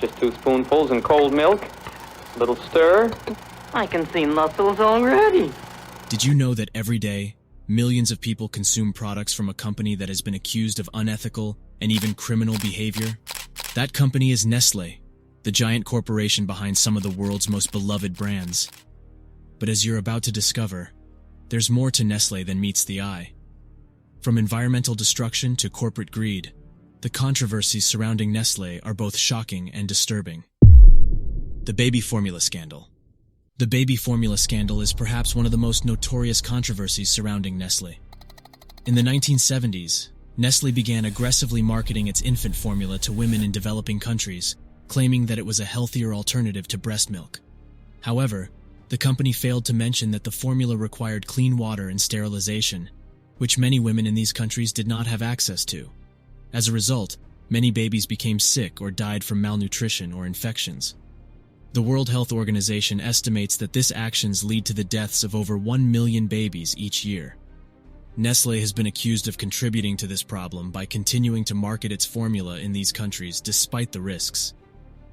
Just 2 spoonfuls in cold milk. A little stir. I can see muscles already. Did you know that every day, millions of people consume products from a company that has been accused of unethical and even criminal behavior? That company is Nestlé, the giant corporation behind some of the world's most beloved brands. But as you're about to discover, there's more to Nestlé than meets the eye. From environmental destruction to corporate greed, the controversies surrounding Nestlé are both shocking and disturbing. The baby formula scandal. The baby formula scandal is perhaps one of the most notorious controversies surrounding Nestlé. In the 1970s, Nestlé began aggressively marketing its infant formula to women in developing countries, claiming that it was a healthier alternative to breast milk. However, the company failed to mention that the formula required clean water and sterilization, which many women in these countries did not have access to. As a result, many babies became sick or died from malnutrition or infections. The World Health Organization estimates that these actions lead to the deaths of over 1 million babies each year. Nestlé has been accused of contributing to this problem by continuing to market its formula in these countries despite the risks,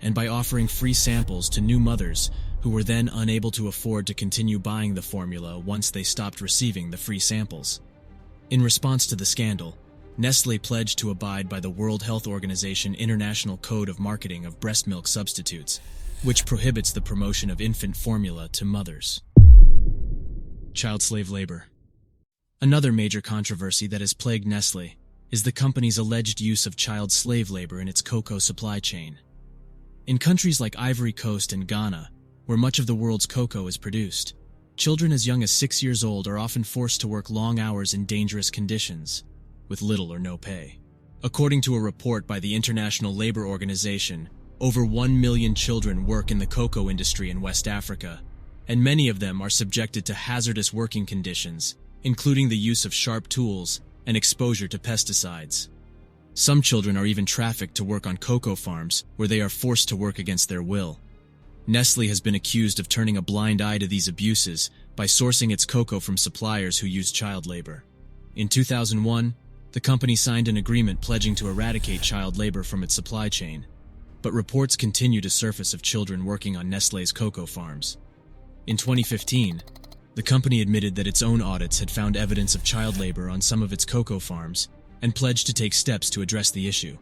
and by offering free samples to new mothers who were then unable to afford to continue buying the formula once they stopped receiving the free samples. In response to the scandal, Nestlé pledged to abide by the World Health Organization International Code of Marketing of Breast Milk Substitutes, which prohibits the promotion of infant formula to mothers. Child slave labor. Another major controversy that has plagued Nestlé is the company's alleged use of child slave labor in its cocoa supply chain. In countries like Ivory Coast and Ghana, where much of the world's cocoa is produced, children as young as 6 years old are often forced to work long hours in dangerous conditions, with little or no pay. According to a report by the International Labour Organization, over 1 million children work in the cocoa industry in West Africa, and many of them are subjected to hazardous working conditions, including the use of sharp tools and exposure to pesticides. Some children are even trafficked to work on cocoa farms where they are forced to work against their will. Nestlé has been accused of turning a blind eye to these abuses by sourcing its cocoa from suppliers who use child labor. In 2001, the company signed an agreement pledging to eradicate child labor from its supply chain, but reports continue to surface of children working on Nestlé's cocoa farms. In 2015, the company admitted that its own audits had found evidence of child labor on some of its cocoa farms and pledged to take steps to address the issue.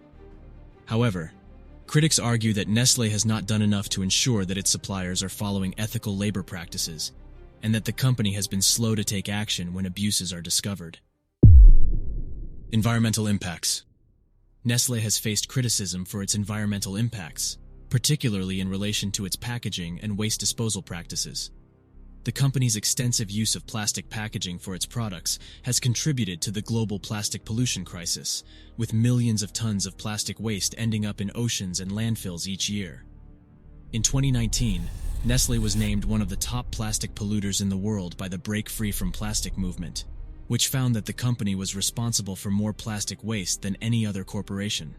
However, critics argue that Nestlé has not done enough to ensure that its suppliers are following ethical labor practices, and that the company has been slow to take action when abuses are discovered. Environmental impacts. Nestlé has faced criticism for its environmental impacts, particularly in relation to its packaging and waste disposal practices. The company's extensive use of plastic packaging for its products has contributed to the global plastic pollution crisis, with millions of tons of plastic waste ending up in oceans and landfills each year. In 2019, Nestlé was named one of the top plastic polluters in the world by the Break Free from Plastic movement, which found that the company was responsible for more plastic waste than any other corporation.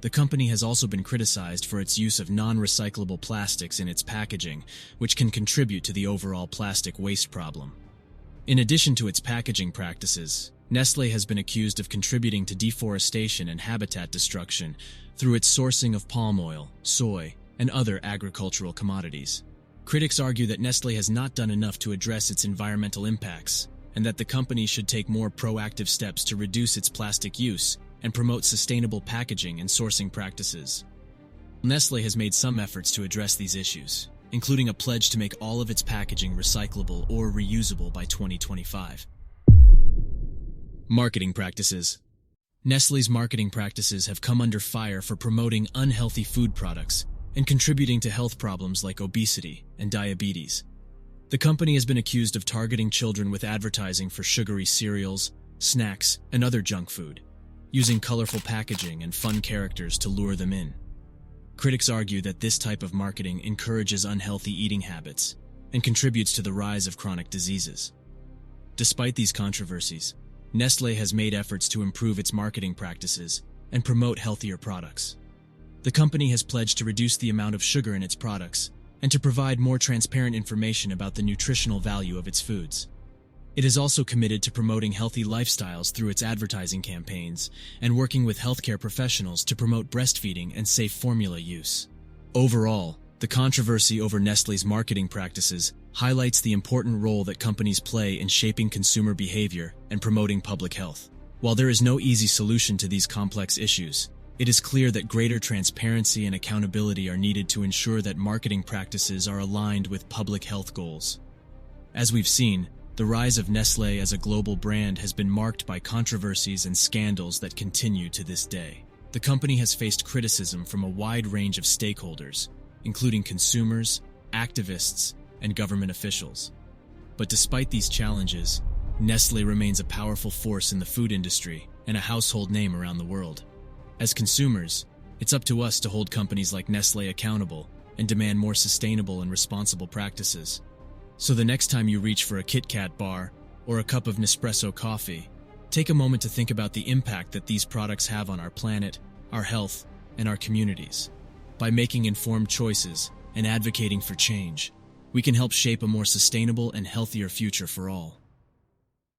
The company has also been criticized for its use of non-recyclable plastics in its packaging, which can contribute to the overall plastic waste problem. In addition to its packaging practices, Nestlé has been accused of contributing to deforestation and habitat destruction through its sourcing of palm oil, soy, and other agricultural commodities. Critics argue that Nestlé has not done enough to address its environmental impacts, and that the company should take more proactive steps to reduce its plastic use and promote sustainable packaging and sourcing practices. Nestlé has made some efforts to address these issues, including a pledge to make all of its packaging recyclable or reusable by 2025. Marketing practices. Nestlé's marketing practices have come under fire for promoting unhealthy food products and contributing to health problems like obesity and diabetes. The company has been accused of targeting children with advertising for sugary cereals, snacks, and other junk food, using colorful packaging and fun characters to lure them in. Critics argue that this type of marketing encourages unhealthy eating habits and contributes to the rise of chronic diseases. Despite these controversies, Nestlé has made efforts to improve its marketing practices and promote healthier products. The company has pledged to reduce the amount of sugar in its products and to provide more transparent information about the nutritional value of its foods. It is also committed to promoting healthy lifestyles through its advertising campaigns and working with healthcare professionals to promote breastfeeding and safe formula use. Overall, the controversy over Nestlé's marketing practices highlights the important role that companies play in shaping consumer behavior and promoting public health. While there is no easy solution to these complex issues, it is clear that greater transparency and accountability are needed to ensure that marketing practices are aligned with public health goals. As we've seen, the rise of Nestlé as a global brand has been marked by controversies and scandals that continue to this day. The company has faced criticism from a wide range of stakeholders, including consumers, activists, and government officials. But despite these challenges, Nestlé remains a powerful force in the food industry and a household name around the world. As consumers, it's up to us to hold companies like Nestlé accountable and demand more sustainable and responsible practices. So the next time you reach for a Kit Kat bar or a cup of Nespresso coffee, take a moment to think about the impact that these products have on our planet, our health, and our communities. By making informed choices and advocating for change, we can help shape a more sustainable and healthier future for all.